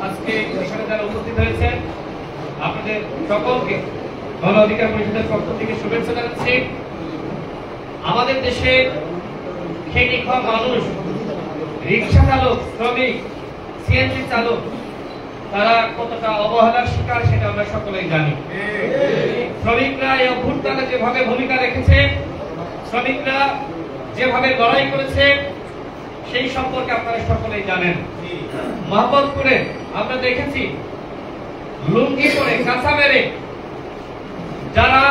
আজকে এখানে যারা উপস্থিত হয়েছেন আপনাদের সকলকে গণ অধিকার পরিষদের পক্ষ থেকে শুভেচ্ছা জানাচ্ছি। আমাদের দেশে খেটে খাওয়া মানুষ, রিক্সা চালক, শ্রমিক, সিএনজি চালক, তারা কতটা অবহেলার শিকার সেটা আমরা সকলেই জানি। শ্রমিকরা এই অভ্যুত্থানে যেভাবে ভূমিকা রেখেছে, শ্রমিকরা যেভাবে লড়াই করেছে, সেই সম্পর্কে আপনারা সকলেই জানেন। মোহাম্মদপুরে আমরা দেখেছি লুঙ্গি পরে কাঁচা মেরে যারা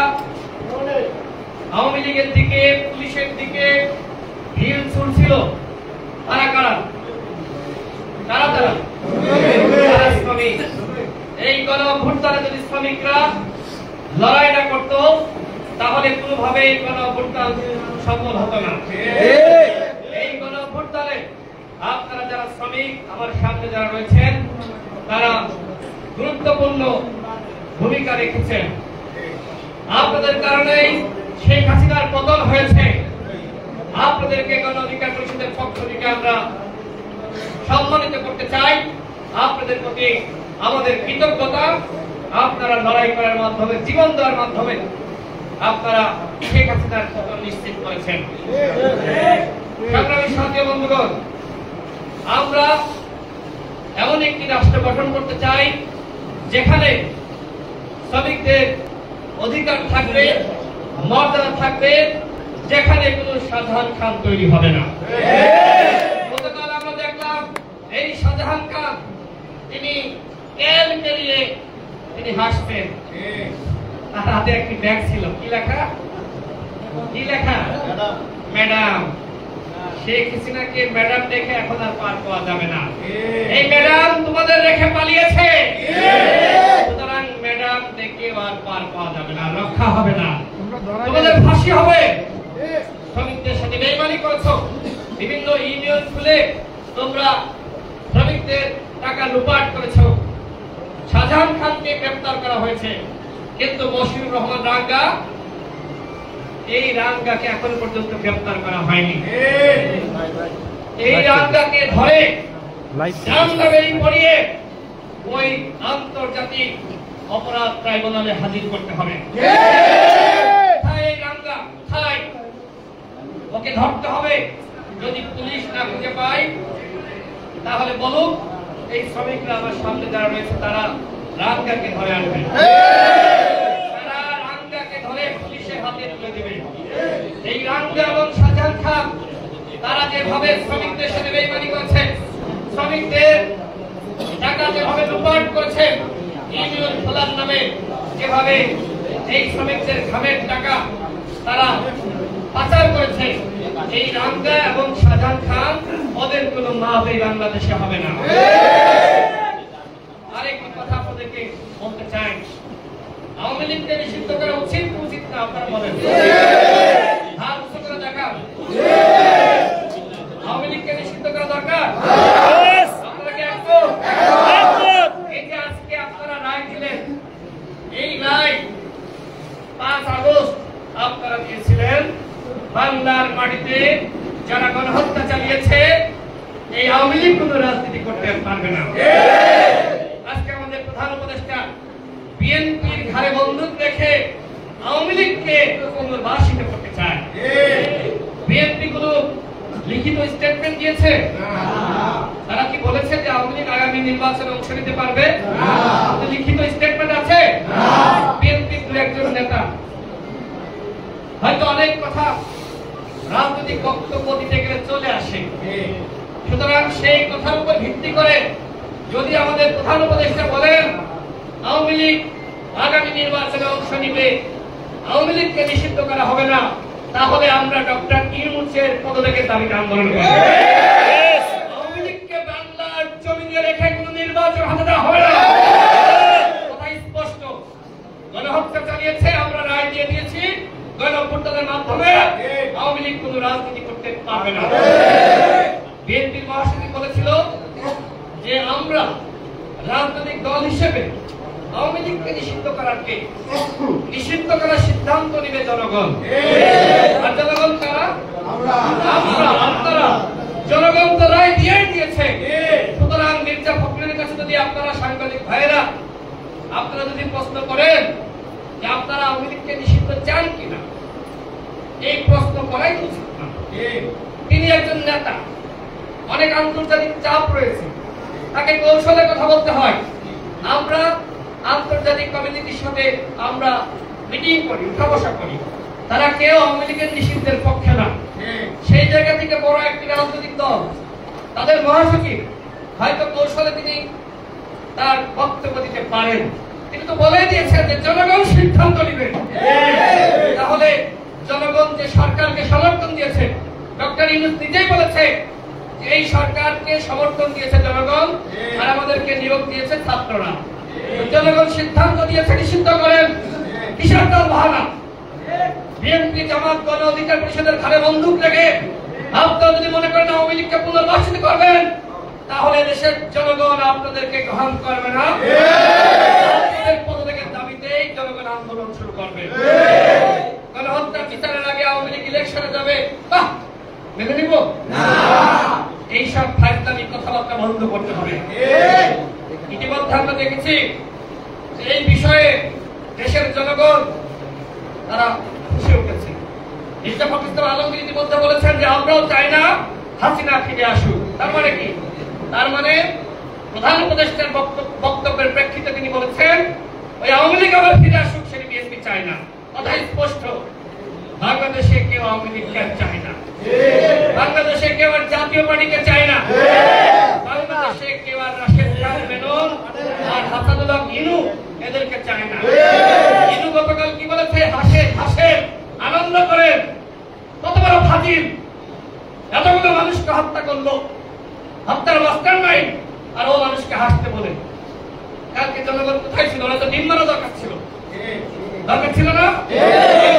আওয়ামী লীগের দিকে, পুলিশের দিকে ঢিল ছুড়ছিল, তারা কারা? কারা তারা? শ্রমিক। এই গণ অভ্যুত্থানে যদি শ্রমিকরা লড়াই না করতো তাহলে কোনোভাবেই গণ অভ্যুত্থান সফল হতো না। এই গণ অভ্যুত্থানে আপনারা যারা শ্রমিক, আমার সামনে যারা রয়েছেন, তারা গুরুত্বপূর্ণ ভূমিকা রেখেছেন। আপনাদের কারণেই শেখ হাসিনার পতন হয়েছে। আপনাদেরকে গণ অধিকার পরিষদের পক্ষ থেকে আমরা সম্মানিত করতে চাই। আপনাদের প্রতি আমাদের কৃতজ্ঞতা। আপনারা লড়াই করার মাধ্যমে, জীবন দেওয়ার মাধ্যমে আপনারা শেখ হাসিনার পতন নিশ্চিত করেছেন। সংগ্রামী সাথী বন্ধুগণ, আমরা এমন একটি রাষ্ট্র গঠন করতে চাই যেখানে শ্রমিকদের অধিকার থাকবে, মর্যাদা থাকবে, যেখানে কোনো শাহজাহান খান তৈরি হবে না। গতকাল আমরা দেখলাম এই শাহজাহান খান তিনি তেল পেরিয়ে তিনি হাসতেন। তার হাতে একটি ব্যাগ ছিল, কি লেখা? কি লেখা? ম্যাডাম। শেখ হাসিনাকে ম্যাডাম দেখে এখন আর পার পাওয়া যাবে না। এই ম্যাডাম তোমাদের রেখে পালিয়েছে, সুতরাং ম্যাডাম দেখে আর পার পাওয়া যাবে না, রক্ষা হবে না, তোমাদের ফাঁসি হবে। শ্রমিকদের সাথে বেইমানি করেছো, বিভিন্ন ইউনিয়ন খুলে তোমরা শ্রমিকদের টাকা লুপাট করেছো। শাহজাহান খানকে গ্রেফতার করা হয়েছে, কিন্তু মশিউর রহমান রাঙ্গা, এই রাঙ্গাকে এখন পর্যন্ত গ্রেফতার করা হয়নি। এই রাঙ্গাকে ধরে জামদাবেরি পরিয়ে ওই আন্তর্জাতিক অপরাধ ট্রাইব্যুনালে হাজির করতে হবে। এই রাঙ্গা কোথায়? ওকে ধরতে হবে। যদি পুলিশ না খুঁজে পায় তাহলে বলুক, এই শ্রমিকরা আমার সামনে যারা রয়েছে তারা রাঙ্গাকে ধরে আনবে, তারা রাঙ্গাকে ধরে পুলিশের হাতে তুলে দেবে। এই রাঙ্গা এবং শাহজাহান খান তারা যেভাবে শ্রমিকদের সাথে বেইমানি করেছে, শ্রমিকদের টাকা যেভাবে লুপাট করেছে, ইউনিয়ন খোলার নামে যেভাবে এই শ্রমিকদের ঘামের টাকা তারা পাচার করেছে, এই রাঙ্গা এবং শাহজাহান খান ওদের কোনো মাপ এই বাংলাদেশে হবে না। আরেকটি কথা আপনাদেরকে বলতে চাই, আওয়ামী লীগকে নিষিদ্ধ করা উচিত না? আপনারা বলেন। হাত উঁচু করে দেখান। আওয়ামী লীগকে নিষিদ্ধ করা দরকার? আপনারা কি একমত? এই যে আজকে আপনারা রায় দিলেন, এই রায় 5 আগস্ট আপনারা দিয়েছিলেন, বাংলার মাটিতে যারা গণহত্যা চালিয়েছে এই আওয়ামী লীগ কোনো রাজনীতি করতে পারবে না। আজকে আমাদের প্রধান উপদেষ্টা বিএনপির ঘাড়ে বন্দুক রেখে আওয়ামী লীগকে পুনর্বাসিত করতে চায়। বিএনপি কোনো লিখিত স্টেটমেন্ট দিয়েছে? তারা কি বলেছে যে আওয়ামী লীগ আগামী নির্বাচনে অংশ নিতে পারবে? লিখিত স্টেটমেন্ট আছে? বিএনপির দু একজন নেতা হয়তো অনেক কথা রাজনৈতিক বক্তব্য দিতে গেলে চলে আসে। সুতরাং সেই কথার উপর ভিত্তি করে যদি আমাদের প্রধান উপদেষ্টা বলেন আওয়ামী লীগ আগামী নির্বাচনে অংশ নিবে, আওয়ামী লীগকে নিষিদ্ধ করা হবে না, তাহলে আমরা ডক্টর ইউনূসের পদত্যাগের দাবিতে আন্দোলন করব। আওয়ামী লীগকে বাংলার জমিনে রেখে কোনো নির্বাচন হাতে দেওয়া হবে না। কথা স্পষ্ট। গণহত্যা চালিয়েছে, আমরা রায় দিয়ে দিয়েছি, গণ অভ্যুত্থানের মাধ্যমে আওয়ামী লীগ কোনো রাজনীতি করতে পারবে না। বিএনপির মহাসচিব বলেছিল যে আমরা রাজনৈতিক দল হিসেবে আওয়ামী লীগকে নিষিদ্ধ করার সিদ্ধান্ত নেবে জনগণ। আর জনগণ কারা? আপনারা। জনগণ তো রায় দিয়ে দিয়েছে। সুতরাং মির্জা ফখরুল কাছে যদি আপনারা সাংবাদিক ভাইয়েরা আপনারা যদি প্রশ্ন করেন যে আপনারা আওয়ামী লীগকে নিষিদ্ধ চান কিনা, এই প্রশ্ন করাই উচিত না। তিনি একজন নেতা, অনেক আন্তর্জাতিক চাপ রয়েছে, তাকে কৌশলে কথা বলতে হয়। আমরা আন্তর্জাতিক কমিউনিটির সাথে আমরা মিটিং করি, উঠা বসা করি, তারা কেউ আওয়ামী লীগের নিষিদ্ধের পক্ষে না। সেই জায়গা থেকে বড় একটি রাজনৈতিক দল, তাদের মহাসচিব হয়তো কৌশলে তিনি তার বক্তব্য দিতে পারেন, তিনি তো বলে দিয়েছেন যে জনগণ সিদ্ধান্ত নেবে। তাহলে জনগণ যে সরকারকে সমর্থন দিয়েছে, ডক্টর ইউনূস নিজেই বলেছে যে এই সরকারকে সমর্থন দিয়েছে জনগণ, আর আমাদেরকে নিয়োগ দিয়েছে ছাত্ররা। জনগণ সিদ্ধান্ত দিয়েছে নিষিদ্ধ করেন, কিসের দল বাহানা? বিএনপি জামাত গণ অধিকার পরিষদের ঘাড়ে বন্দুক রেখে আপনারা যদি মনে করেন আওয়ামী লীগকে পুনর্বাসিত করবেন, তাহলে দেশের জনগণ আপনাদেরকে গ্রহণ করবে না। আপনাদের পদত্যাগের দাবিতেই জনগণ আন্দোলন শুরু করবে। গণহত্যা বিচারের আগে আওয়ামী লীগ ইলেকশনে যাবে, বাহ, মেনে নিব না। এইসব ফাইজলামি কথাবার্তা বন্ধ করতে হবে। ইতিমধ্যে আমরা দেখেছি যে এই বিষয়ে দেশের জনগণ তারা খুশি উঠেছে। মির্জা ফখরুল ইসলাম আলমগীর ইতিমধ্যে বলেছেন যে আমরাও চাই না হাসিনা ফিরে আসুক। তার মানে কি? তার মানে প্রধান উপদেষ্টার বক্তব্যের প্রেক্ষিতে তিনি বলেছেন ওই আওয়ামী লীগ আবার ফিরে আসুক, সেটা বিএনপি চায় না। কথাই স্পষ্ট, বাংলাদেশে কেউ আওয়ামী লীগকে চায় না, বাংলাদেশে কেউ আর জাতীয় পার্টিকে চায় না, বাংলাদেশে কেউ আর রাশেদ খান মেনন আর হাসানুল্লাহ ইনু এদেরকে চায় না। ইনু গতকাল কি বলেছে? হাসেন আনন্দ করেন, কত বড় ফাজিল, এতগুলো মানুষকে হত্যা করলো, হত্যার মাস্টার মাইন্ড, আর ও মানুষকে হাসতে বলে। কালকে জনগণ কোথায় ছিল? ওরা তো ডিম মারা দরকার ছিল, দরকার ছিল না?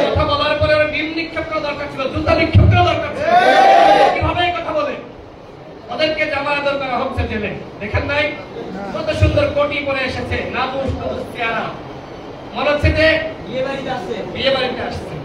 কথা বলার পরে ওরা ডিম নিক্ষেপ করা দরকার ছিল, জুতা নিক্ষেপ করা দরকার ছিল। কিভাবে কথা বলে? ওদেরকে জামায়াত করা হচ্ছে জেলে, দেখেন নাই? কত সুন্দর কোটি পরে এসেছে, নাদুস চেহারা, মনে হচ্ছে যে বিয়ে বাড়িতে আসছে।